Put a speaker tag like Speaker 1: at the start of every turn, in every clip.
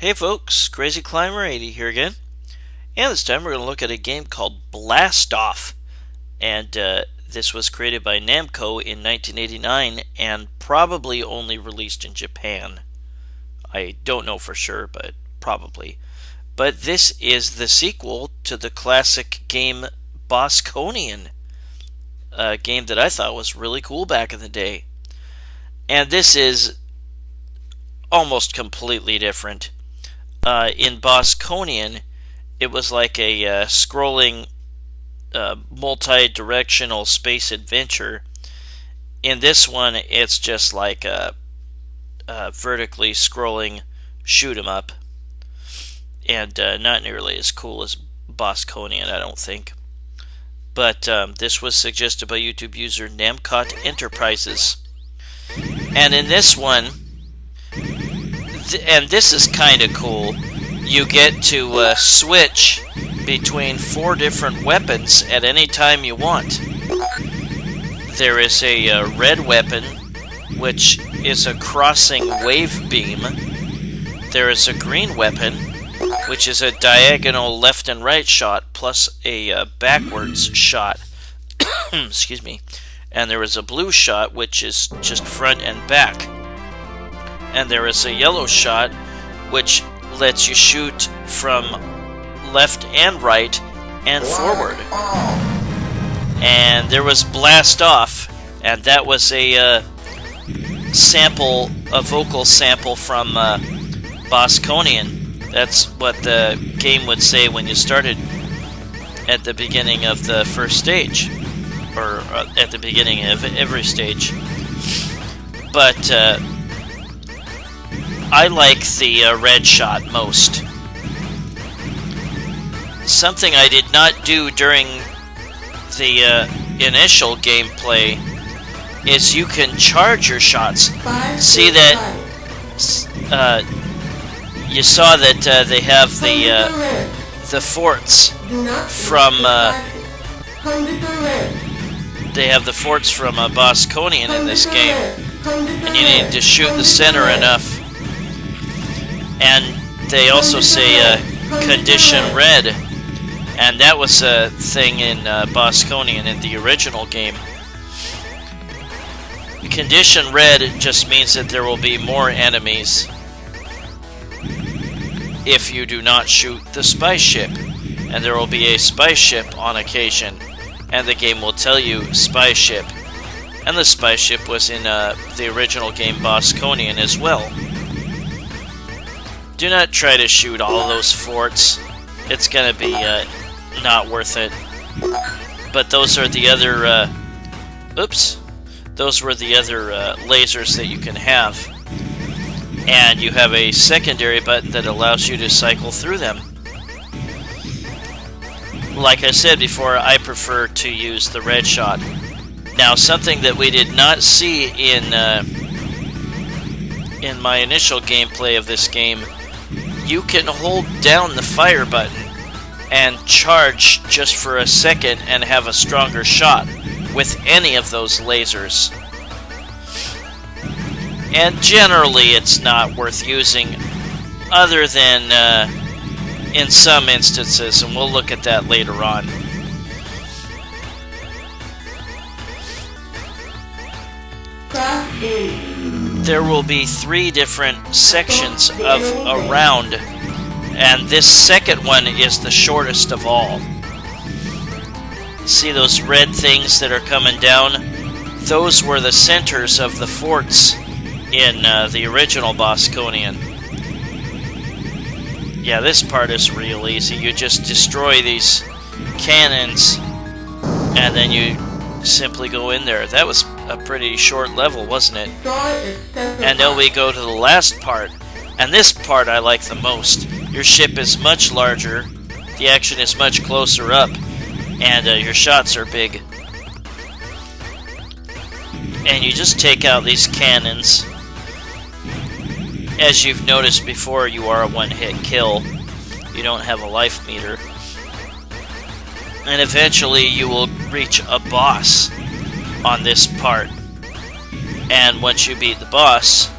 Speaker 1: Hey folks, Crazy Climber 80 here again, and this time we're going to look at a game called Blast Off, and this was created by Namco in 1989 and probably only released in Japan. I don't know for sure, but probably. But this is the sequel to the classic game Bosconian, a game that I thought was really cool back in the day. And this is almost completely different. In Bosconian, it was like a scrolling multi-directional space adventure. In this one, it's just like a vertically scrolling shoot 'em up, and not nearly as cool as Bosconian, I don't think. But this was suggested by YouTube user Namcotenterprises, and in this one, and this is kind of cool, you get to switch between 4 different weapons at any time you want. There is a red weapon, which is a crossing wave beam. There is a green weapon, which is a diagonal left and right shot plus a backwards shot. Excuse me. And there is a blue shot, which is just front and back. And there is a yellow shot, which lets you shoot from left and right and forward. And there was Blast Off, and that was a sample, a vocal sample from Bosconian. That's what the game would say when you started at the beginning of the first stage, or at the beginning of every stage. But I like the red shot most. Something I did not do during the initial gameplay is you can charge your shots. See that? You saw that they have the forts from Bosconian in this game, and you need to shoot the center enough. And they also say condition red, and that was a thing in Bosconian in the original game. Condition red just means that there will be more enemies if you do not shoot the spy ship, and there will be a spy ship on occasion, and the game will tell you spy ship. And the spy ship was in the original game Bosconian as well. Do not try to shoot all those forts. It's gonna be not worth it. But those are the other those were the other lasers that you can have. And you have a secondary button that allows you to cycle through them. Like I said before, I prefer to use the red shot. Now, something that we did not see in my initial gameplay of this game, you can hold down the fire button and charge just for a second and have a stronger shot with any of those lasers. And generally it's not worth using, other than in some instances, and we'll look at that later on. There will be 3 different sections of a round, and this second one is the shortest of all. See those red things that are coming down? Those were the centers of the forts in the original Bosconian. Yeah, this part is real easy. You just destroy these cannons, and then you simply go in there. That was a pretty short level, wasn't it? And then we go to the last part, and this part I like the most. Your ship is much larger, the action is much closer up, and your shots are big. And you just take out these cannons. As you've noticed before, you are a one-hit kill. You don't have a life meter. And eventually you will reach a boss on this part. And once you beat the boss,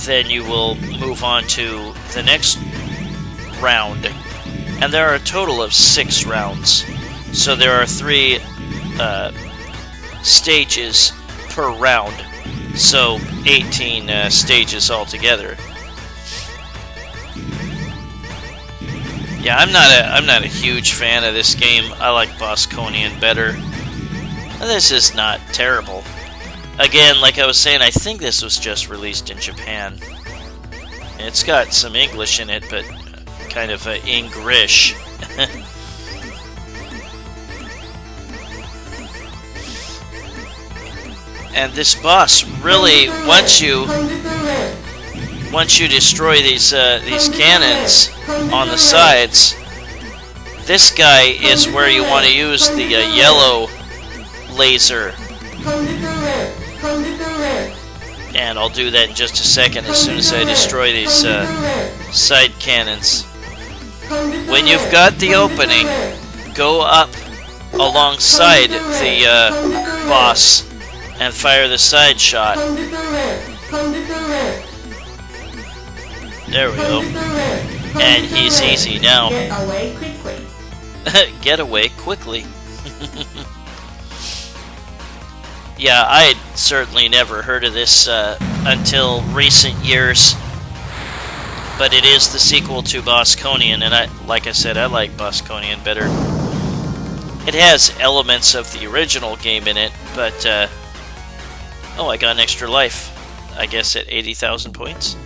Speaker 1: then you will move on to the next round. And there are a total of 6 rounds. So there are 3 stages per round. So 18 stages altogether. Yeah, I'm not a huge fan of this game. I like Bosconian better. This is not terrible. Again, like I was saying, I think this was just released in Japan. It's got some English in it, but kind of English. And this boss really, once you destroy these cannons on the sides, this guy is where you want to use the yellow laser. And I'll do that in just a second as soon as I destroy these side cannons. When you've got the opening, go up alongside the boss and fire the side shot. There we go. And he's easy now.
Speaker 2: Get away quickly.
Speaker 1: Get away quickly. Yeah, I'd certainly never heard of this until recent years. But it is the sequel to Bosconian, and like I said, I like Bosconian better. It has elements of the original game in it, but oh, I got an extra life. I guess at 80,000 points.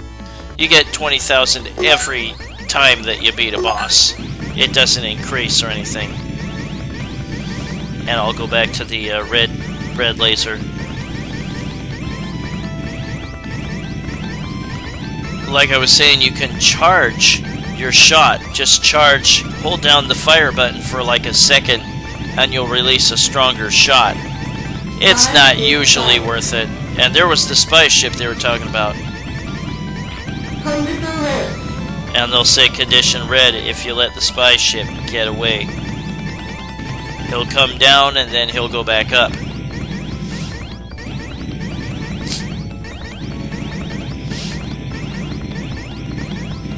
Speaker 1: You get 20,000 every time that you beat a boss. It doesn't increase or anything. And I'll go back to the red laser. Like I was saying, you can charge your shot. Just charge, hold down the fire button for like a second, and you'll release a stronger shot. It's not usually worth it. And there was the spy ship they were talking about. And they'll say condition red if you let the spy ship get away. He'll come down and then he'll go back up.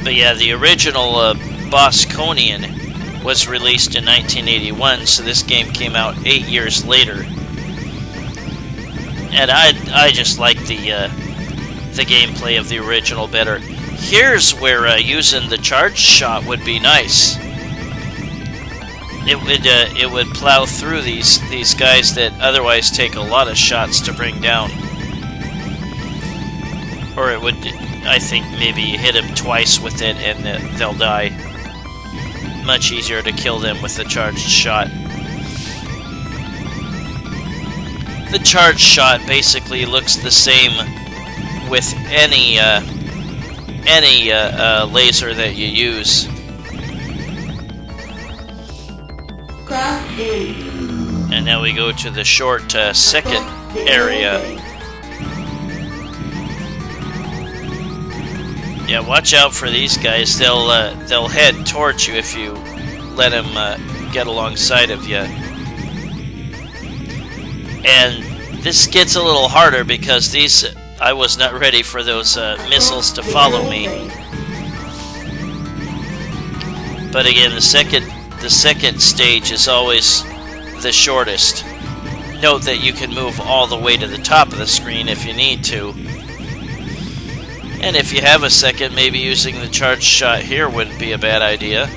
Speaker 1: But yeah, the original Bosconian was released in 1981, so this game came out 8 years later. And I just like the gameplay of the original better. Here's where using the charge shot would be nice. It would plow through these guys that otherwise take a lot of shots to bring down. Or it would, I think, maybe hit them twice with it and they'll die. Much easier to kill them with the charged shot. The charged shot basically looks the same with any laser that you use. And now we go to the short second area. Yeah, watch out for these guys. They'll head towards you if you let them get alongside of you. And this gets a little harder because I was not ready for those missiles to follow me. But again, the second stage is always the shortest. Note that you can move all the way to the top of the screen if you need to. And if you have a second, maybe using the charged shot here wouldn't be a bad idea.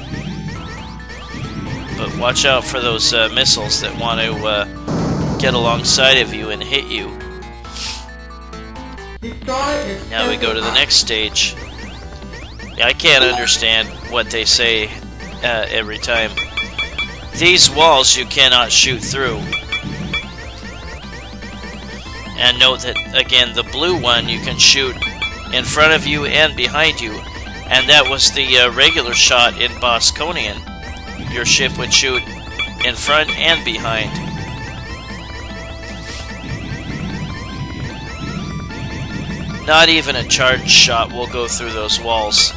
Speaker 1: But watch out for those missiles that want to get alongside of you and hit you. Now we go to the next stage. Yeah, I can't understand what they say every time. These walls you cannot shoot through. And note that, again, the blue one you can shoot in front of you and behind you. And that was the regular shot in Bosconian. Your ship would shoot in front and behind. Not even a charged shot will go through those walls.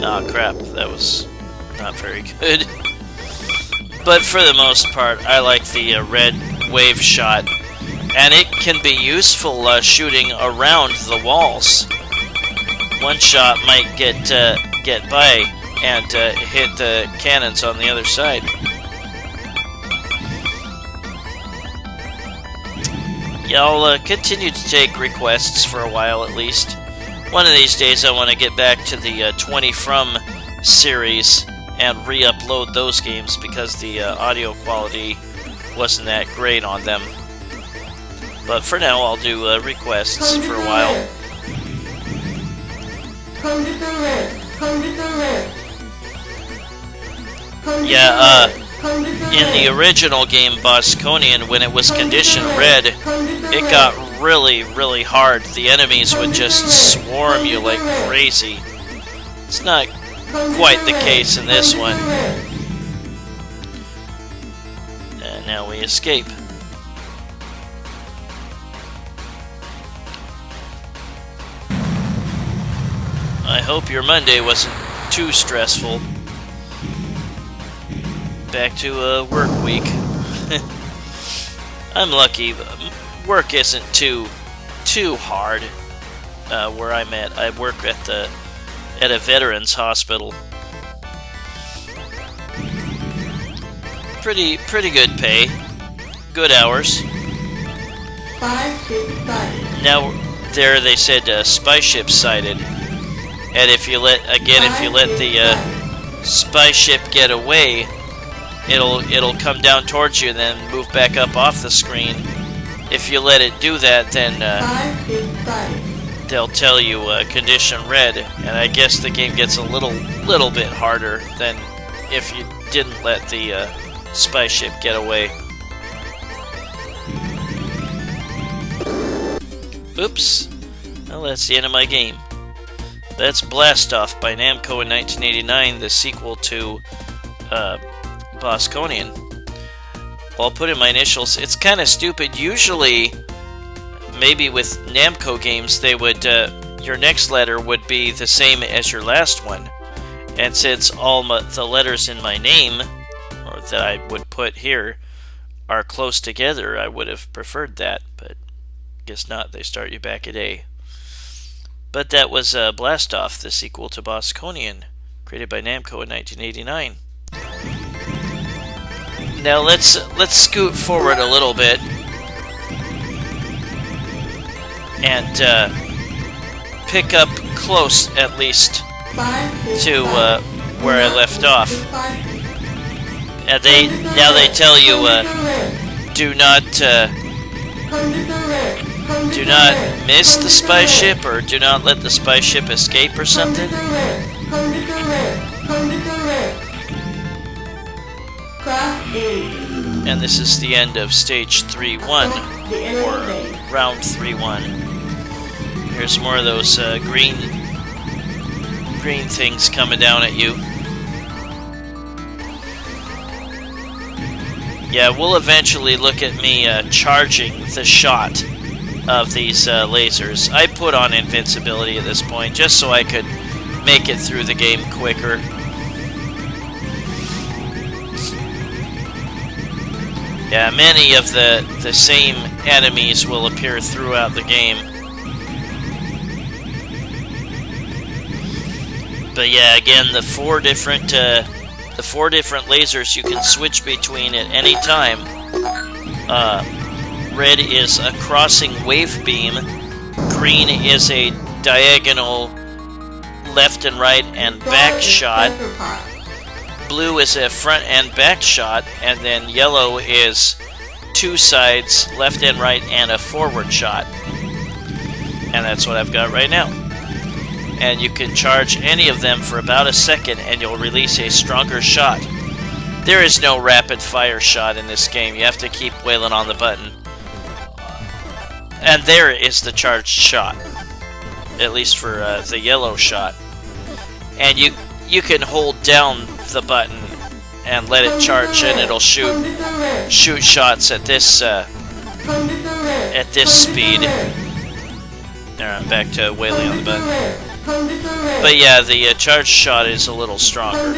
Speaker 1: Ah, crap, that was not very good. But for the most part, I like the red wave shot. And it can be useful shooting around the walls. One shot might get by and hit the cannons on the other side. Yeah, I'll continue to take requests for a while at least. One of these days I want to get back to the 20 From series and re-upload those games because the audio quality wasn't that great on them. But for now, I'll do requests for a while. Yeah, in the original game Bosconian, when it was condition red, it got really, really hard. The enemies would just swarm you like crazy. It's not quite the case in this one. And now we escape. I hope your Monday wasn't too stressful. Back to a work week. I'm lucky. Work isn't too hard where I'm at. I work at a veterans hospital. Pretty good pay. Good hours. Now there they said spy ship sighted. And if you let the spy ship get away, it'll come down towards you and then move back up off the screen. If you let it do that, then they'll tell you condition red, and I guess the game gets a little bit harder than if you didn't let the spy ship get away. Oops. Well, that's the end of my game. That's Blast Off by Namco in 1989, the sequel to Bosconian. I'll put in my initials. It's kind of stupid. Usually, maybe with Namco games, they would your next letter would be the same as your last one. And since all the letters in my name, or that I would put here, are close together, I would have preferred that. But guess not. They start you back at A. But that was Blast Off, the sequel to Bosconian, created by Namco in 1989. Now let's scoot forward a little bit and pick up close, at least, to where I left off. And now they tell you do not miss the spy ship, or do not let the spy ship escape, or something. And this is the end of stage 3-1, or round 3-1. Here's more of those green things coming down at you. Yeah, we'll eventually look at me charging the shot of these lasers. I put on invincibility at this point just so I could make it through the game quicker. Yeah, many of the same enemies will appear throughout the game. But yeah, again, the four different lasers you can switch between at any time. Red is a crossing wave beam. Green is a diagonal left and right and back shot. Blue is a front and back shot, and then yellow is two sides, left and right, and a forward shot. And that's what I've got right now. And you can charge any of them for about a second, and you'll release a stronger shot. There is no rapid fire shot in this game. You have to keep wailing on the button. And there is the charged shot, at least for the yellow shot. And you can hold down the button and let it charge, and it'll shoot shots at this speed. There, I'm back to wailing on the button. But yeah, the charged shot is a little stronger.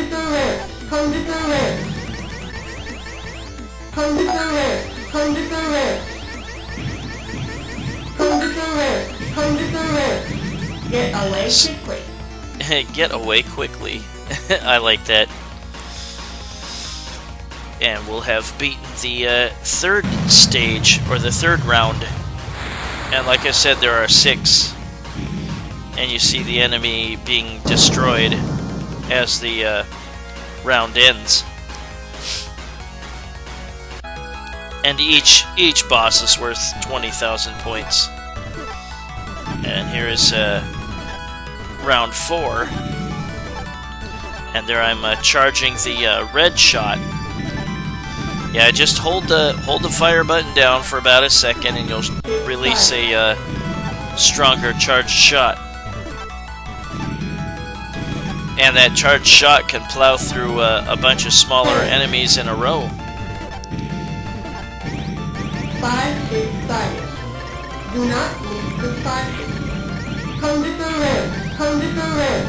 Speaker 2: Get away quickly.
Speaker 1: Get away quickly. I like that. And we'll have beaten the third stage, or the third round. And like I said, there are 6. And you see the enemy being destroyed as the round ends. And each boss is worth 20,000 points. And here is round 4. And there I'm charging the red shot. Yeah, just hold the fire button down for about a second, and you'll release a stronger charged shot. And that charged shot can plow through a bunch of smaller enemies in a row.
Speaker 2: 5 is expired. Do not miss the cycle. Condition red. Condition red.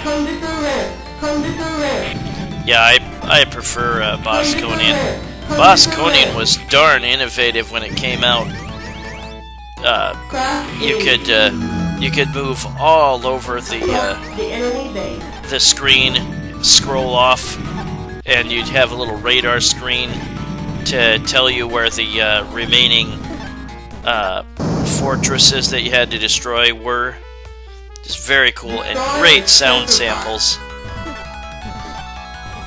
Speaker 2: Condition red. Condition red.
Speaker 1: Yeah, I prefer Bosconian. Bosconian was darn innovative when it came out. You could move all over the screen, scroll off, and you'd have a little radar screen to tell you where the remaining fortresses that you had to destroy were. Just very cool and great sound samples.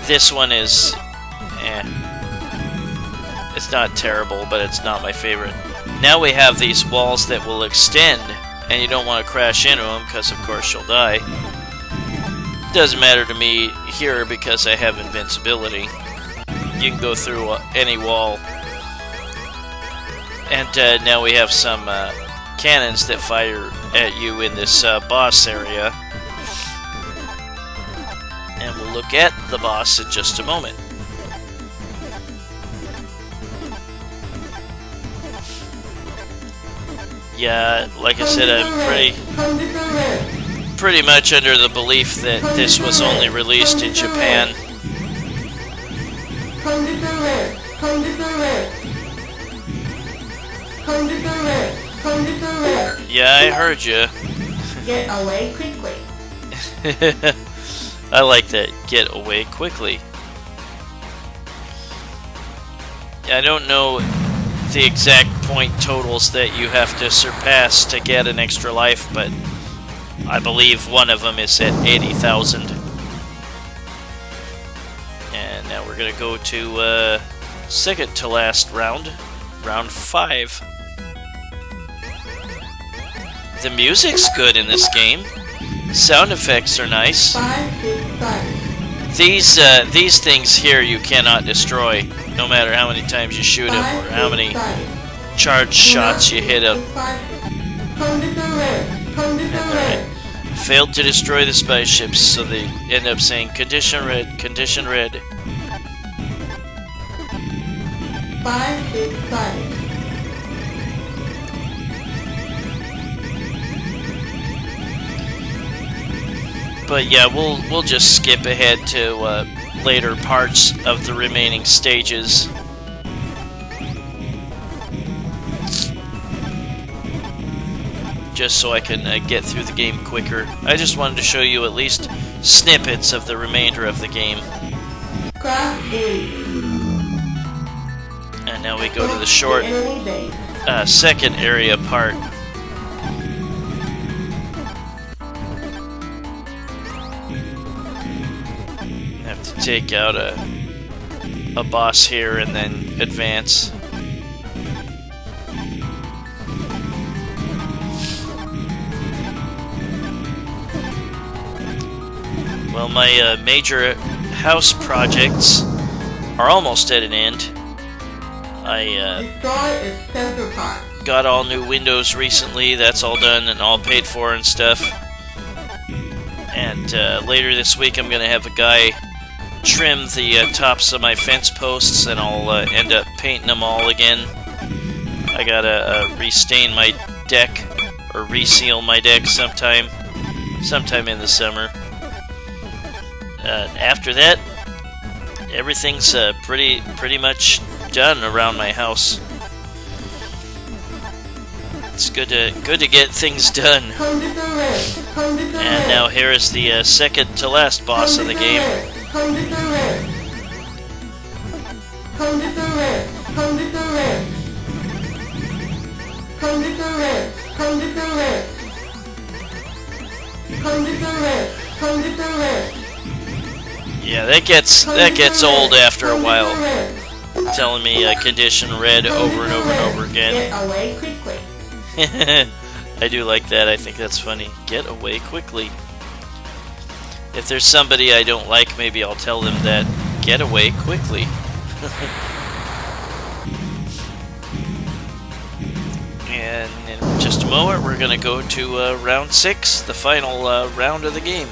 Speaker 1: This one is, it's not terrible, but it's not my favorite. Now we have these walls that will extend, and you don't want to crash into them, because of course you'll die. Doesn't matter to me here because I have invincibility. You can go through any wall. And now we have some cannons that fire at you in this boss area. And we'll look at the boss in just a moment. Yeah, like I said, I'm pretty much under the belief that this was only released in Japan. Yeah, I heard you.
Speaker 2: Get away quickly.
Speaker 1: I like that. Get away quickly. I don't know the exact point totals that you have to surpass to get an extra life, but I believe one of them is at 80,000. And now we're going to go to second to last round, round 5. The music's good in this game. Sound effects are nice. These things here you cannot destroy, no matter how many times you shoot them or how many charged shots you hit them. Failed to destroy the spaceships, so they end up saying condition red, condition red.
Speaker 2: 5 is expired.
Speaker 1: But yeah, we'll just skip ahead to later parts of the remaining stages. Just so I can get through the game quicker. I just wanted to show you at least snippets of the remainder of the game. And now we go to the short second area part. Have to take out a boss here and then advance. Well, my major house projects are almost at an end. I got all new windows recently. That's all done and all paid for and stuff. And later this week I'm going to have a guy trim the tops of my fence posts, and I'll end up painting them all again. I gotta restain my deck, or reseal my deck sometime in the summer. After that, everything's pretty much done around my house. It's good to get things done. And now here is the second to last boss of the game. Yeah, that gets old after a while. Telling me condition red over and over and over again.
Speaker 2: Get away quickly.
Speaker 1: I do like that. I think that's funny. Get away quickly. If there's somebody I don't like, maybe I'll tell them that. Get away quickly. And in just a moment, we're going to go to round 6, the final round of the game.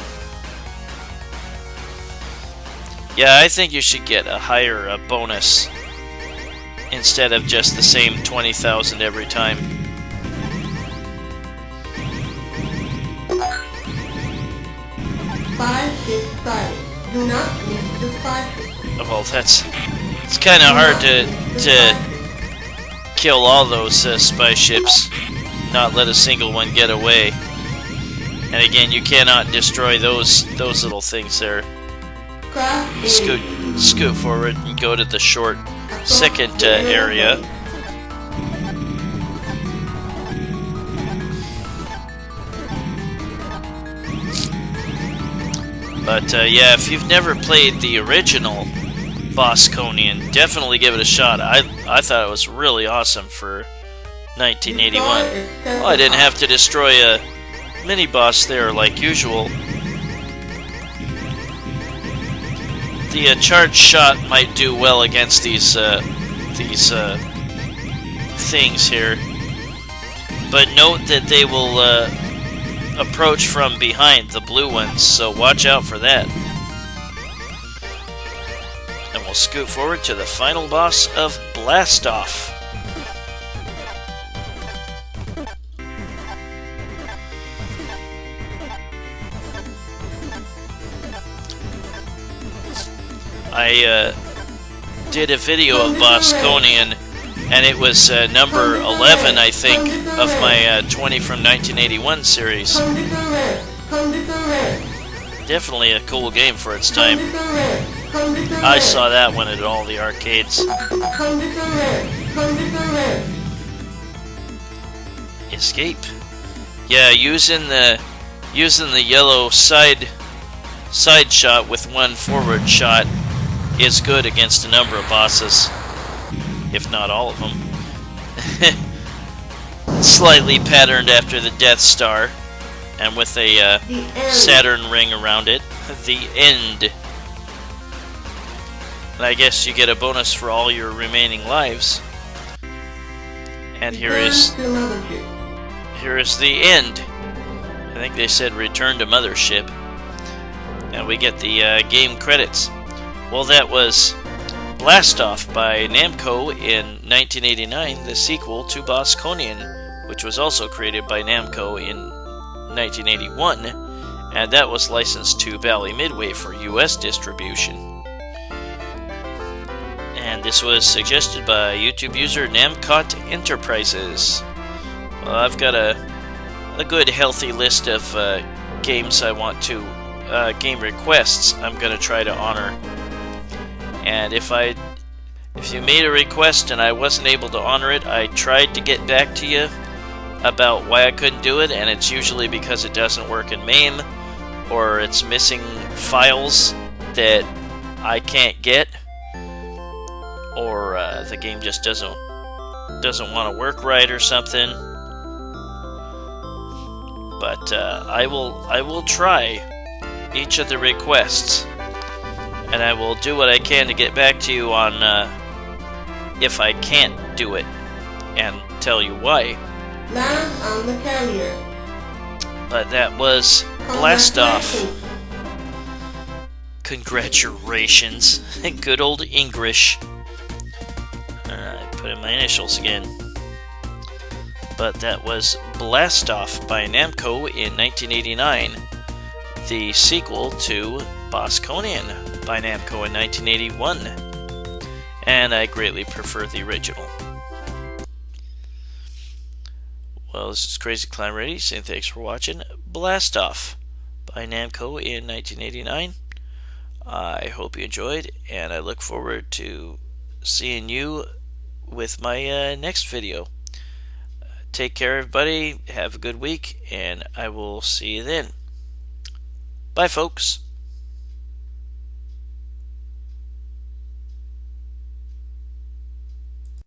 Speaker 1: Yeah, I think you should get a higher bonus instead of just the same 20,000 every time.
Speaker 2: Do not leave the spy ship.
Speaker 1: Well, it's kind of hard to kill all those spy ships, not let a single one get away. And again, you cannot destroy those little things there. Scoot forward and go to the short second area. But yeah, if you've never played the original Bosconian, definitely give it a shot. I thought it was really awesome for 1981. Well, I didn't have to destroy a mini-boss there like usual. The charged shot might do well against these things here. But note that they will approach from behind, the blue ones, so watch out for that. And we'll scoot forward to the final boss of Blastoff. I did a video of Bosconian, and it was number 11, I think, of my 20 from 1981 series. Definitely a cool game for its time. I saw that one at all the arcades. Escape. Yeah, using the yellow side shot with one forward shot is good against a number of bosses, if not all of them. Slightly patterned after the Death Star, and with a Saturn ring around it. The end. And I guess you get a bonus for all your remaining lives. And here is the end. I think they said return to Mothership. And we get the game credits. Well, that was Blastoff by Namco in 1989, the sequel to Bosconian, which was also created by Namco in 1981, and that was licensed to Bally Midway for US distribution. And this was suggested by YouTube user Namcotenterprises. Well, I've got a good healthy list of games I want to, game requests I'm going to try to honor. And if you made a request and I wasn't able to honor it, I tried to get back to you about why I couldn't do it, and it's usually because it doesn't work in MAME, or it's missing files that I can't get, or the game just doesn't want to work right or something. But I will try each of the requests. And I will do what I can to get back to you on if I can't do it, and tell you why.
Speaker 2: Land on the carrier.
Speaker 1: But that was Blastoff. Congratulations. Good old English. I put in my initials again. But that was Blastoff by Namco in 1989. The sequel to Bosconian by Namco in 1981, and I greatly prefer the original. Well, this is Crazy Clown Ready saying thanks for watching Blast Off by Namco in 1989. I hope you enjoyed, and I look forward to seeing you with my next video. Take care, everybody. Have a good week, and I will see you then. Bye, folks.